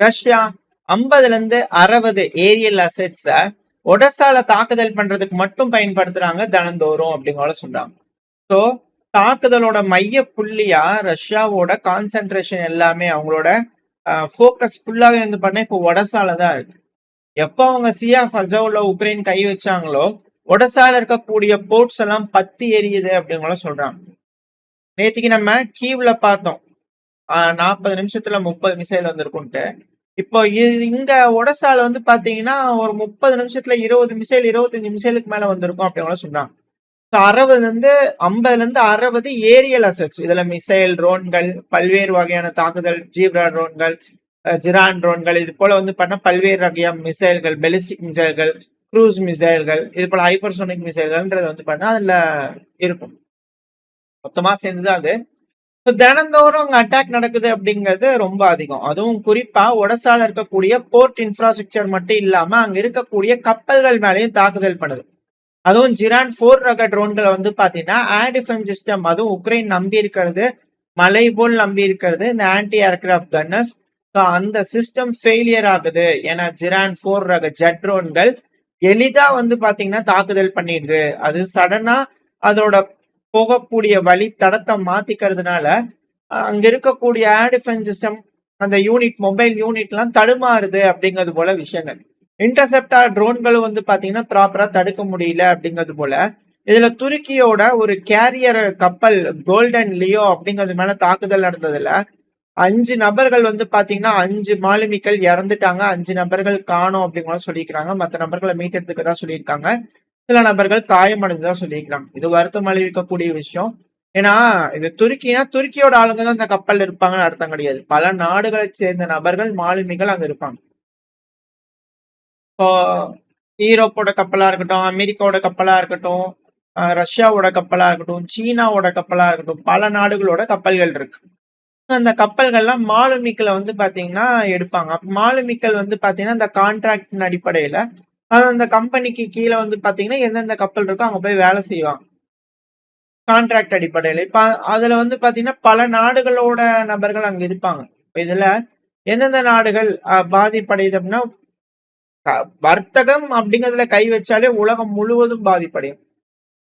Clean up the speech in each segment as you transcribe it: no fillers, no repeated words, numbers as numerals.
Russia 50ல இருந்து 60 Ariel அசெட்ஸ ஒடசால தாக்குதல் பண்றதுக்கு மட்டும் பயன்படுத்துறாங்க தினந்தோறும் அப்படிங்கிற சொல்றாங்க. ஸோ தாக்குதலோட மைய புள்ளியா ரஷ்யாவோட கான்சென்ட்ரேஷன் எல்லாமே அவங்களோட ஃபோக்கஸ் ஃபுல்லாவே வந்து பண்ண இப்போ ஒடசால தான் இருக்கு. எப்போ அவங்க சியா ஃபசோவ்ல உக்ரைன் கை வச்சாங்களோ ஒடசால இருக்கக்கூடிய போர்ட்ஸ் எல்லாம் பத்தி எரியுது அப்படிங்கிற சொல்றாங்க. நேற்றுக்கு நம்ம கீவ்ல பார்த்தோம் 40 நிமிஷத்துல 30 மிசைல் வந்திருக்கும்ட்டு. இப்போ இங்க ஒடசால வந்து பாத்தீங்கன்னா ஒரு 30 நிமிஷத்துல 20 மிசைல் 25 மிசைலுக்கு மேல வந்திருக்கும் அப்படிங்கிற சொல்றாங்க. 50ல இருந்து 60 ஏரியல் அசெட்ஸ், இதுல மிசைல், ட்ரோன்கள், பல்வேறு வகையான தாக்குதல், ஜீப்ரா ட்ரோன்கள், ஜிரான் ட்ரோன்கள், இது போல வந்து பண்ண பல்வேறு வகையான மிசைல்கள், பெலிஸ்டிக் மிசைல்கள், குரூஸ் மிசைல்கள், இது போல ஹைப்பர்சோனிக் மிசைல்கள்ன்றது வந்து பண்ண அதுல இருக்கும். மொத்தமா சேர்ந்துதான் அது. தினந்தோறும் அங்க அட்டாக் நடக்குது அப்படிங்கிறது ரொம்ப அதிகம். அதுவும் குறிப்பா ஒடசால இருக்கக்கூடிய போர்ட் இன்ஃப்ராஸ்ட்ரக்சர் மட்டும் இல்லாம அங்க இருக்கக்கூடிய கப்பல்கள் மேலேயும் தாக்குதல் பண்ணுது. அதுவும் ஜிரான் 4 ரக ட்ரோன்களை வந்து பாத்தீங்கன்னா ஏர் டிஃபென்ஸ் சிஸ்டம், அதுவும் உக்ரைன் நம்பி இருக்கிறது, மலை போல் நம்பி இருக்கிறது இந்த ஆன்டி ஏர்கிராப்ட் கன்னர்ஸ். அந்த சிஸ்டம் ஃபெயிலியர் ஆகுது. ஏன்னா ஜிரான் 4 ரக ஜெட் ட்ரோன்கள் எளிதா வந்து பாத்தீங்கன்னா தாக்குதல் பண்ணிடுது. அது சடனா அதோட போகக்கூடிய வழி தடத்தை மாத்திக்கிறதுனால அங்க இருக்கக்கூடிய ஏர் டிஃபென்ஸ் சிஸ்டம், அந்த யூனிட், மொபைல் யூனிட் எல்லாம் தடுமாறுது அப்படிங்கிறது போல விஷயங்கள். இன்டர்செப்டார் ட்ரோன்களும் வந்து பாத்தீங்கன்னா ப்ராப்பரா தடுக்க முடியல அப்படிங்கிறது போல. இதுல துருக்கியோட ஒரு கேரியர் கப்பல் கோல்டன் லியோ அப்படிங்கிறது மேல தாக்குதல் நடந்ததுல 5 நபர்கள் வந்து பாத்தீங்கன்னா 5 மாலுமிகள் இறந்துட்டாங்க, 5 நபர்கள் காணோம் அப்படிங்கிற சொல்லியிருக்காங்க. மற்ற நபர்களை மீட்டெடுத்துக்கதா சொல்லியிருக்காங்க. சில நபர்கள் காயமடைந்ததா சொல்லியிருக்காங்க. இது வருத்தம் அளிக்கக்கூடிய விஷயம். ஏன்னா இது துருக்கினா துருக்கியோட ஆளுங்க தான் இந்த கப்பல் இருப்பாங்கன்னு அர்த்தம் கிடையாது. பல நாடுகளை சேர்ந்த நபர்கள், மாலுமிகள் அங்க இருப்பாங்க. இப்போ ஈரோப்போட கப்பலா இருக்கட்டும், அமெரிக்காவோட கப்பலா இருக்கட்டும், ரஷ்யாவோட கப்பலா இருக்கட்டும், சீனாவோட கப்பலா இருக்கட்டும், பல நாடுகளோட கப்பல்கள் இருக்கு. அந்த கப்பல்கள்லாம் மாலுமிக்களை வந்து பாத்தீங்கன்னா எடுப்பாங்க. மாலுமிக்கள் வந்து பாத்தீங்கன்னா இந்த கான்ட்ராக்டின் அடிப்படையில அந்த கம்பெனிக்கு கீழே வந்து பாத்தீங்கன்னா எந்தெந்த கப்பல் இருக்கோ அங்க போய் வேலை செய்வாங்க கான்ட்ராக்ட் அடிப்படையில. இப்ப அதுல வந்து பாத்தீங்கன்னா பல நாடுகளோட நபர்கள் அங்க இருப்பாங்க. இப்ப இதுல எந்தெந்த நாடுகள் பாதிப்படையுது அப்படின்னா, வர்த்தகம் அப்படிங்கிறதுல கை வச்சாலே உலகம் முழுவதும் பாதிப்படையும்.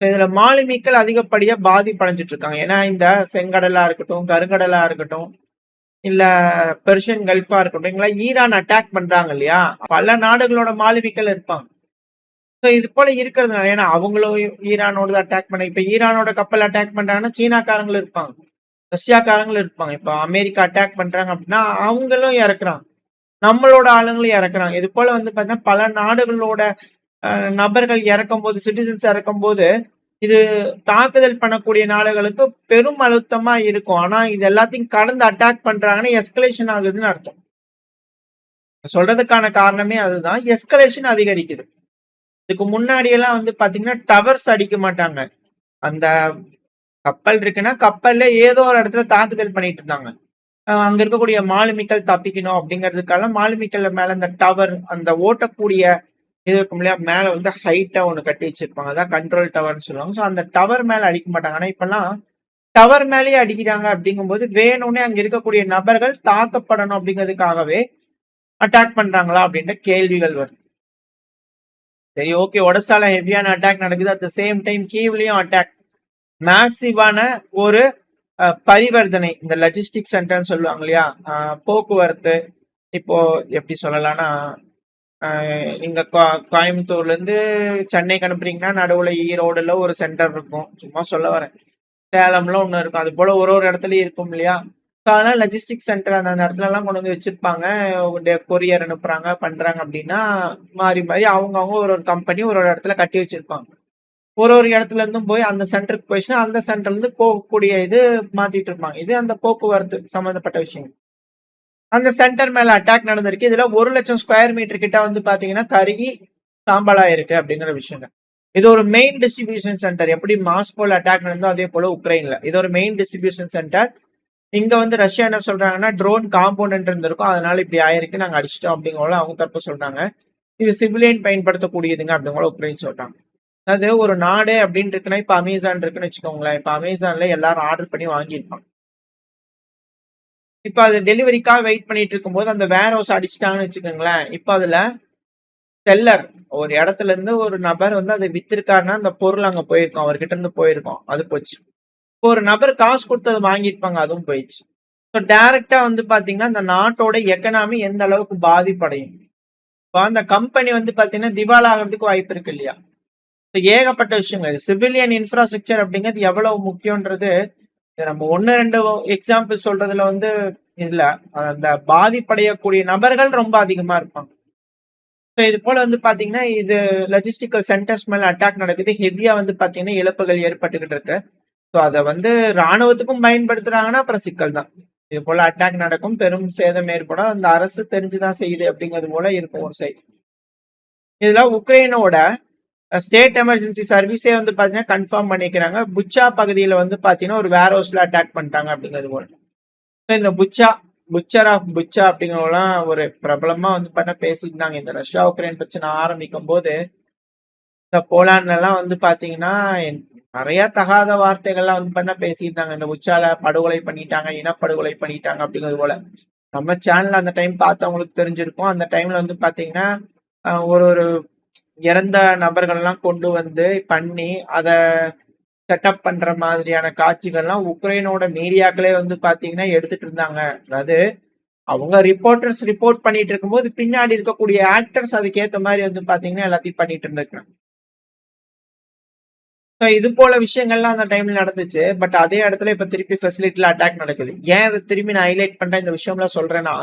இதுல மாலுமிக்கள் அதிகப்படியா பாதிப்படைஞ்சிட்டு இருக்காங்க. ஏன்னா இந்த செங்கடலா இருக்கட்டும், கருங்கடலா இருக்கட்டும், இல்ல பெர்ஷியன் கல்ஃபா இருக்கட்டும், ஈரான் அட்டாக் பண்றாங்க இல்லையா, பல நாடுகளோட மாலுமிக்கள் இருப்பாங்க. இது போல இருக்கிறதுனால, ஏன்னா அவங்களும் ஈரானோட அட்டாக் பண்ண, இப்ப ஈரானோட கப்பல் அட்டாக் பண்றாங்கன்னா சீனாக்காரங்களும் இருப்பாங்க, ரஷ்யாக்காரங்களும் இருப்பாங்க. இப்ப அமெரிக்கா அட்டாக் பண்றாங்க அப்படின்னா அவங்களும் இறக்குறாங்க, நம்மளோட ஆளுங்களும் இறக்குறாங்க. இது போல வந்து பாத்தீங்கன்னா பல நாடுகளோட நபர்கள் இறக்கும் போது, சிட்டிசன்ஸ் இறக்கும் போது இது தாக்குதல் பண்ணக்கூடிய நாடுகளுக்கு பெரும் அழுத்தமா இருக்கும். ஆனா இது எல்லாத்தையும் கடந்து அட்டாக் பண்றாங்கன்னா எஸ்கலேஷன் ஆகுதுன்னு அர்த்தம். சொல்றதுக்கான காரணமே அதுதான், எஸ்கலேஷன் அதிகரிக்குது. இதுக்கு முன்னாடி எல்லாம் வந்து பாத்தீங்கன்னா டவர்ஸ் அடிக்க மாட்டாங்க. அந்த கப்பல் இருக்குன்னா கப்பல்ல ஏதோ ஒரு இடத்துல தாக்குதல் பண்ணிட்டு இருந்தாங்க. அங்க இருக்கக்கூடிய மாலுமிக்கள் தப்பிக்கணும் அப்படிங்கிறதுக்காக மாலுமிக்கள் மேல அந்த டவர், அந்த ஓட்டக்கூடிய இது இருக்கும் இல்லையா, மேல வந்து ஹைட்டா ஒண்ணு கட்டி வச்சிருப்பாங்க, அதான் கண்ட்ரோல் டவர்னு சொல்லுவாங்க. ஸோ அந்த டவர் மேல அடிக்க மாட்டாங்க. ஆனா இப்பெல்லாம் டவர் மேலேயே அடிக்கிறாங்க. அப்படிங்கும்போது வேணும்னே அங்க இருக்கக்கூடிய நபர்கள் தாக்கப்படணும் அப்படிங்கிறதுக்காகவே அட்டாக் பண்றாங்களா அப்படின்ற கேள்விகள் வருது. சரி, ஓகே, ஒடசால ஹெவியான அட்டாக் நடக்குது. அட் த சேம் டைம் கீவ்லயும் அட்டாக், மேசிவான ஒரு பரிவர்த்தனை, இந்த லஜிஸ்டிக் சென்டர்னு சொல்லுவாங்க இல்லையா, போக்குவரத்து. இப்போ எப்படி சொல்லலாம்னா, நீங்க கோயம்புத்தூர்ல இருந்து சென்னைக்கு அனுப்புறீங்கன்னா நடுவுல ஈரோடுல ஒரு சென்டர் இருக்கும், சும்மா சொல்ல வரேன். சேலம்ல ஒண்ணு இருக்கும். அது போல ஒரு ஒரு இடத்துலயும் இருக்கும் இல்லையா. அதனால லஜிஸ்டிக் சென்டர் அந்த இடத்துல எல்லாம் கொண்டு வந்து வச்சிருப்பாங்க. கொரியர் அனுப்புறாங்க பண்றாங்க அப்படின்னா மாறி மாறி அவங்க ஒரு ஒரு கம்பெனி ஒரு ஒரு இடத்துல கட்டி வச்சிருப்பாங்க. ஒரு ஒரு இடத்துல இருந்தும் போய் அந்த சென்டருக்கு போயிடுச்சுன்னா அந்த சென்டர்ல இருந்து போகக்கூடிய இது மாத்திட்டு இருப்பாங்க. இது அந்த போக்குவரத்து சம்பந்தப்பட்ட விஷயம். அந்த சென்டர் மேல அட்டாக் நடந்திருக்கு. இதுல 1,00,000 ஸ்கொயர் மீட்டர் கிட்ட வந்து பாத்தீங்கன்னா கருகி சாம்பலா இருக்கு அப்படிங்கிற விஷயம். இது ஒரு மெயின் டிஸ்ட்ரிபியூஷன் சென்டர். எப்படி மாஸ்கோல அட்டாக் நடந்தோ அதே போல உக்ரைன்ல இது ஒரு மெயின் டிஸ்ட்ரிபியூஷன் சென்டர். இங்க வந்து ரஷ்யா என்ன சொல்றாங்கன்னா ட்ரோன் காம்போனன்ட் இருந்திருக்கும், அதனால இப்படி ஆயிருக்கு, நாங்க அடிச்சிட்டோம் அப்படிங்கிற அவங்க தரப்பு சொல்றாங்க. இது சிவிலியன் பயன்படுத்தக்கூடியதுங்க அப்படிங்கிற உக்ரைன் சொல்றாங்க. அது ஒரு நாடு அப்படின்னு இருக்குன்னா, இப்ப அமேசான் இருக்குன்னு வச்சுக்கோங்களேன். இப்ப அமேசான்ல எல்லாரும் ஆர்டர் பண்ணி வாங்கியிருப்பாங்க. இப்ப அது டெலிவரிக்காக வெயிட் பண்ணிட்டு இருக்கும்போது அந்த வேர் ஹவுஸ் அடிச்சுட்டாங்கன்னு வச்சுக்கோங்களேன். இப்ப அதுல செல்லர் ஒரு இடத்துல இருந்து ஒரு நபர் வந்து அதை வித்திருக்காருன்னா அந்த பொருள் அங்க போயிருக்கும், அவர்கிட்ட இருந்து போயிருக்கும், அது போச்சு. இப்போ ஒரு நபர் காசு கொடுத்து அதை வாங்கியிருப்பாங்க, அதுவும் போயிடுச்சு. ஸோ டைரக்டா வந்து பாத்தீங்கன்னா இந்த நாட்டோட எக்கனாமி எந்த அளவுக்கு பாதிப்படையும். இப்போ அந்த கம்பெனி வந்து பாத்தீங்கன்னா திவாலா ஆகிறதுக்கு வாய்ப்பு இருக்கு இல்லையா? ஏகப்பட்ட விஷயங்கள். இது சிவிலியன் இன்ஃப்ராஸ்ட்ரக்சர் அப்படிங்கிறது எவ்வளவு முக்கியன்றது நம்ம ஒன்னு ரெண்டு எக்ஸாம்பிள் சொல்றதுல வந்து இல்ல. அந்த பாதிப்படையக்கூடிய நபர்கள் ரொம்ப அதிகமா இருப்பாங்க. ஸோ இது போல வந்து பாத்தீங்கன்னா இது லாஜிஸ்டிக்கல் சென்டர்ஸ் மேல அட்டாக் நடக்குது. ஹெவியா வந்து பாத்தீங்கன்னா இழப்புகள் ஏற்பட்டுக்கிட்டு இருக்கு. ஸோ அதை வந்து ராணுவத்துக்கும் பயன்படுத்துறாங்கன்னா அப்புறம் சிக்கல் தான். இது போல அட்டாக் நடக்கும், பெரும் சேதம் ஏற்படும். அந்த அரசு தெரிஞ்சுதான் செய்யுது அப்படிங்கிறது போல இருக்கும் ஒரு சைடு. இதுல உக்ரைனோட ஸ்டேட் எமர்ஜென்சி சர்வீஸே வந்து பாத்தீங்கன்னா கன்ஃபார்ம் பண்ணிக்கிறாங்க. புச்சா பகுதியில வந்து பாத்தீங்கன்னா ஒரு வேர் ஹவுஸ்ல அட்டாக் பண்ணிட்டாங்க அப்படிங்கிறது போல. இந்த புச்சர் ஆஃப் புச்சா அப்படிங்கிறவங்களாம் ஒரு பிரபலமா வந்து பண்ண பேசியிருந்தாங்க. இந்த ரஷ்யா உக்ரைன் பிரச்சனை ஆரம்பிக்கும் போது இந்த போலாண்ட்ல எல்லாம் வந்து பாத்தீங்கன்னா நிறைய தகாத வார்த்தைகள்லாம் வந்து பண்ண பேசியிருந்தாங்க. இந்த புச்சால படுகொலை பண்ணிட்டாங்க, இனப்படுகொலை பண்ணிட்டாங்க அப்படிங்கிறது போல. நம்ம சேனல் அந்த டைம் பார்த்தவங்களுக்கு தெரிஞ்சிருக்கும். அந்த டைம்ல வந்து பாத்தீங்கன்னா ஒரு ஒரு இறந்த நபர்கள்லாம் கொண்டு வந்து பண்ணி அதை செட்டப் பண்ற மாதிரியான காட்சிகள்லாம் உக்ரைனோட மீடியாக்களே வந்து பாத்தீங்கன்னா எடுத்துட்டு இருந்தாங்க. அதாவது அவங்க ரிப்போர்ட்டர்ஸ் ரிப்போர்ட் பண்ணிட்டு இருக்கும்போது பின்னாடி இருக்கக்கூடிய ஆக்டர்ஸ் அதுக்கேற்ற மாதிரி வந்து பாத்தீங்கன்னா எல்லாத்தையும் பண்ணிட்டு இருந்திருக்காங்க. இது போல விஷயங்கள்லாம் அந்த டைம்ல நடந்துச்சு. பட் அதே இடத்துல இப்ப திருப்பி ஃபெசிலிட்டில அட்டாக் நடக்குது. ஏன் அதை திரும்பி நான் ஹைலைட் பண்றேன் இந்த விஷயம்லாம் சொல்றேன்னா,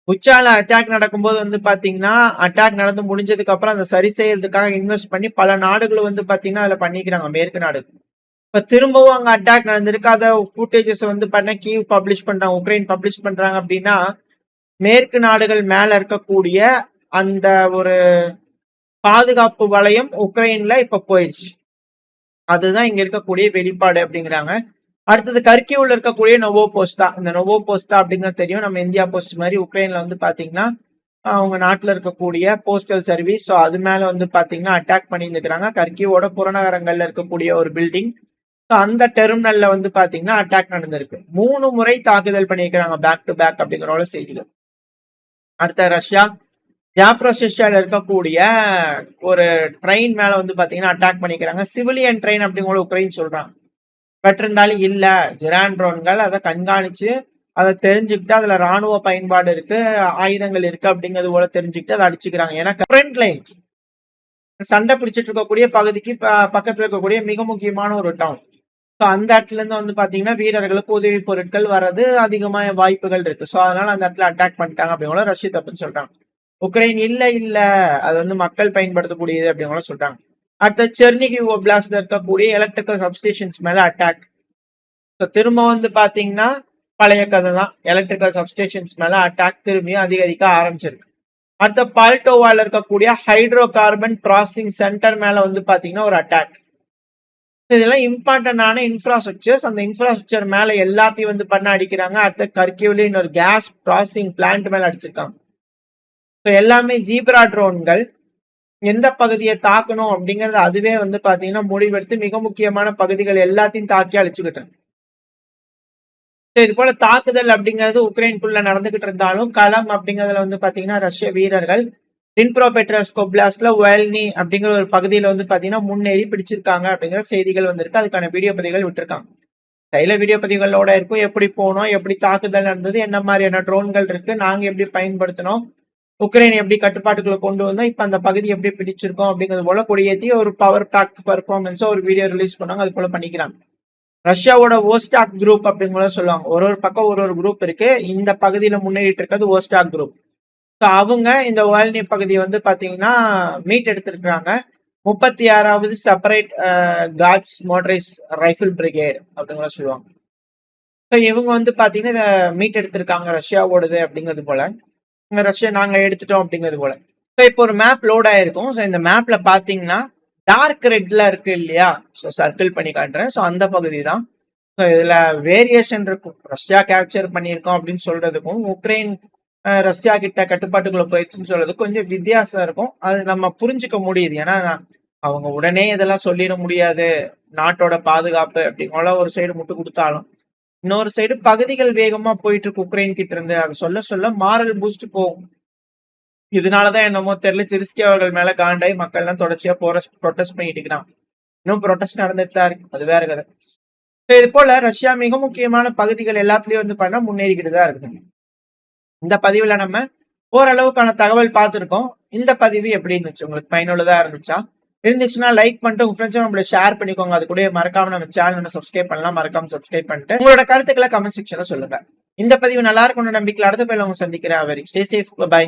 புச்சால அட்டாக் நடக்கும்போது வந்து பாத்தீங்கன்னா அட்டாக் நடந்து முடிஞ்சதுக்கு அப்புறம் அதை சரி செய்யறதுக்காக இன்வெஸ்ட் பண்ணி பல நாடுகள் வந்து பாத்தீங்கன்னா அதுல பண்ணிக்கிறாங்க, மேற்கு நாடு. இப்ப திரும்பவும் அங்க அட்டாக் நடந்திருக்கு. அத ஃபுட்டேஜஸ் வந்து பண்ண கீவ் பப்ளிஷ் பண்றாங்க, உக்ரைன் பப்ளிஷ் பண்றாங்க அப்படின்னா மேற்கு நாடுகள் மேல இருக்கக்கூடிய அந்த ஒரு பாதுகாப்பு வளையம் உக்ரைன்ல இப்ப போயிடுச்சு. அதுதான் இங்க இருக்கக்கூடிய வெளிப்பாடு அப்படிங்கிறாங்க. அடுத்தது கர்கிவ்ல இருக்கக்கூடிய நோவோ போஸ்டா. இந்த நோவோ போஸ்டா அப்படிங்கிறது தெரியும், நம்ம இந்தியா போஸ்ட் மாதிரி உக்ரைன்ல வந்து பாத்தீங்கன்னா அவங்க நாட்டுல இருக்கக்கூடிய போஸ்டல் சர்வீஸ். ஸோ அது மேல வந்து பாத்தீங்கன்னா அட்டாக் பண்ணியிருக்கிறாங்க. கர்கிவோட புறநகரங்கள்ல இருக்கக்கூடிய ஒரு பில்டிங். ஸோ அந்த டெர்மினல்ல வந்து பாத்தீங்கன்னா அட்டாக் நடந்திருக்கு. 3 முறை தாக்குதல் பண்ணியிருக்கிறாங்க பேக் டு பேக் அப்படிங்கிற செய்திகள். அடுத்த ரஷ்யா ஜாப்ரோசிஸ்டால இருக்கக்கூடிய ஒரு ட்ரெயின் மேல வந்து பாத்தீங்கன்னா அட்டாக் பண்ணிக்கிறாங்க. சிவிலியன் ட்ரெயின் அப்படிங்கிற உக்ரைன் சொல்றாங்க. பட் இருந்தாலும் இல்ல, ஜெரான் ட்ரோன்கள் அதை கண்காணிச்சு அதை தெரிஞ்சுக்கிட்டு அதுல ராணுவ பயன்பாடு இருக்கு, ஆயுதங்கள் இருக்கு அப்படிங்கிறது போல தெரிஞ்சுக்கிட்டு அதை அடிச்சுக்கிறாங்க. ஏன்னா ஃப்ரண்ட் லைன் சண்டை பிடிச்சிட்டு இருக்கக்கூடிய பகுதிக்கு பக்கத்துல இருக்கக்கூடிய மிக முக்கியமான ஒரு டவுன். ஸோ அந்த இடத்துல இருந்து வந்து பாத்தீங்கன்னா வீரர்களுக்கு உதவி பொருட்கள் வர்றது அதிகமான வாய்ப்புகள் இருக்கு. ஸோ அதனால அந்த இடத்துல அட்டாக் பண்ணிட்டாங்க அப்படிங்கிற ரஷ்ய தப்புன்னு சொல்றாங்க. உக்ரைன் இல்ல அது வந்து மக்கள் பயன்படுத்தக்கூடியது அப்படிங்கிற சொல்றாங்க. அடுத்த செர்னிகிவ் ஒப்லாஸ்ட்ல இருக்கக்கூடிய எலக்ட்ரிக்கல் சப்ஸ்டேஷன்ஸ் மேல அட்டாக். ஸோ திரும்ப வந்து பாத்தீங்கன்னா பழைய கதை தான், எலக்ட்ரிக்கல் சப்ஸ்டேஷன்ஸ் மேல அட்டாக் திரும்பியும் அதிகரிக்க ஆரம்பிச்சிருக்கு. அடுத்த பால்டோவால இருக்கக்கூடிய ஹைட்ரோ கார்பன் ப்ராசஸிங் சென்டர் மேல வந்து பாத்தீங்கன்னா ஒரு அட்டாக். இதெல்லாம் இம்பார்ட்டன்டான இன்ஃப்ராஸ்ட்ரக்சர்ஸ். அந்த இன்ஃப்ராஸ்ட்ரக்சர் மேல எல்லாத்தையும் வந்து பண்ண அடிக்கிறாங்க. அடுத்த கர்கிவ்ல இன்னொரு கேஸ் ப்ராசஸிங் பிளான்ட் மேல அடிச்சிருக்காங்க. ஸோ எல்லாமே ஜீப்ரா ட்ரோன்கள் எந்த பகுதியை தாக்கணும் அப்படிங்கறது அதுவே வந்து பாத்தீங்கன்னா முடிவெடுத்து மிக முக்கியமான பகுதிகள் எல்லாத்தையும் தாக்கி அழிச்சுக்கிட்டேன். இது போல தாக்குதல் அப்படிங்கிறது உக்ரைனுக்குள்ள நடந்துகிட்டு இருந்தாலும் களம் அப்படிங்கறதுல வந்து பாத்தீங்கன்னா ரஷ்ய வீரர்கள் டின்ப்ரோபெட்ரோவ்ஸ்க் ஒப்லாஸ்ட்ல வெல்னி அப்படிங்கிற ஒரு பகுதியில வந்து பாத்தீங்கன்னா முன்னேறி பிடிச்சிருக்காங்க அப்படிங்கிற செய்திகள் வந்திருக்கு. அதுக்கான வீடியோ பதிவுகள் விட்டுருக்காங்க. கையில வீடியோ பதிவுகளோட இருக்கும், எப்படி போனோம், எப்படி தாக்குதல் நடந்தது, என்ன மாதிரியான ட்ரோன்கள் இருக்கு, நாங்க எப்படி பயன்படுத்தினோம், உக்ரைன் எப்படி கட்டுப்பாட்டுக்குள்ள கொண்டு வந்தோம், இப்ப அந்த பகுதி எப்படி பிடிச்சிருக்கோம் அப்படிங்கிறது போல கொடியேற்றி ஒரு பவர் பேக் பர்ஃபார்மன்ஸோ ஒரு வீடியோ ரிலீஸ் பண்ணாங்க. அது போல பண்ணிக்கிறாங்க. ரஷ்யாவோட ஓஸ்டாக் குரூப் அப்படிங்கிற சொல்லுவாங்க. ஒரு ஒரு பக்கம் ஒரு ஒரு குரூப் இருக்கு. இந்த பகுதியில முன்னேறிட்டு இருக்கிறது ஓஸ்டாக் குரூப். ஸோ அவங்க இந்த வால்னி பகுதியை வந்து பாத்தீங்கன்னா மீட் எடுத்திருக்கிறாங்க. 36வது separate guards motorized rifle brigade அப்படிங்கிற சொல்லுவாங்க. ஸோ இவங்க வந்து பாத்தீங்கன்னா இதை மீட் எடுத்திருக்காங்க ரஷ்யாவோடது அப்படிங்கிறது போல. ரஷ்யா நாங்க எடுத்துட்டோம் அப்படிங்கிறது போல. ஸோ இப்போ ஒரு மேப் லோட் ஆயிருக்கும். ஸோ இந்த மேப்ல பாத்தீங்கன்னா டார்க் ரெட்ல இருக்கு இல்லையா, ஸோ சர்க்கிள் பண்ணி காட்டுறேன். ஸோ அந்த பகுதி தான். ஸோ இதுல வேரியேஷன் இருக்கும். ரஷ்யா கேப்சர் பண்ணியிருக்கோம் அப்படின்னு சொல்றதுக்கும் உக்ரைன் ரஷ்யா கிட்ட கட்டுப்பாட்டுக்குள்ள போயிடுச்சுன்னு சொல்றது கொஞ்சம் வித்தியாசம் இருக்கும். அது நம்ம புரிஞ்சுக்க முடியுது. ஏன்னா அவங்க உடனே இதெல்லாம் சொல்லிட முடியாது, நாட்டோட பாதுகாப்பு அப்படிங்கிற ஒரு சைடு முட்டு கொடுத்தாலும் இன்னொரு சைடு பகுதிகள் வேகமா போயிட்டு இருக்கு உக்ரைன் கிட்ட இருந்து. அதை சொல்ல சொல்ல மாரல் பூஸ்ட் போகும். இதனாலதான் என்னமோ தெரியல, ஜெலன்ஸ்கி அவர்கள் மேல காண்டாய் மக்கள் எல்லாம் தொடர்ச்சியா ப்ரொட்டஸ்ட் பண்ணிட்டு இருக்கிறான். இன்னும் ப்ரொட்டஸ்ட் நடந்துட்டு தான் இருக்கு, அது வேற கதை. இது போல ரஷ்யா மிக முக்கியமான பகுதிகள் எல்லாத்துலயும் வந்து பண்ண முன்னேறிக்கிட்டு தான் இருக்குது. இந்த பதிவுல நம்ம ஓரளவுக்கான தகவல் பார்த்துருக்கோம். இந்த பதிவு எப்படி இருந்துச்சு, உங்களுக்கு பயனுள்ளதா இருந்துச்சுன்னா லைக் பண்ணிட்டு உங்க ஃப்ரெண்ட்ஸ் நம்மள ஷேர் பண்ணிக்கோங்க. அது கூட மறக்காம நம்ம சேனல் சப்ஸ்கிரைப் பண்ணலாம். மறக்காம சப்ஸ்கிரைப் பண்ணிட்டு உங்களோட கருத்துக்களை கமெண்ட் செக்ஷன்ல சொல்லுங்க. இந்த பதிவு நல்லா இருக்கும்னு நம்பிக்கையில் அடுத்த பதிவில் உங்க சந்திக்கிறேன். Stay safe, by.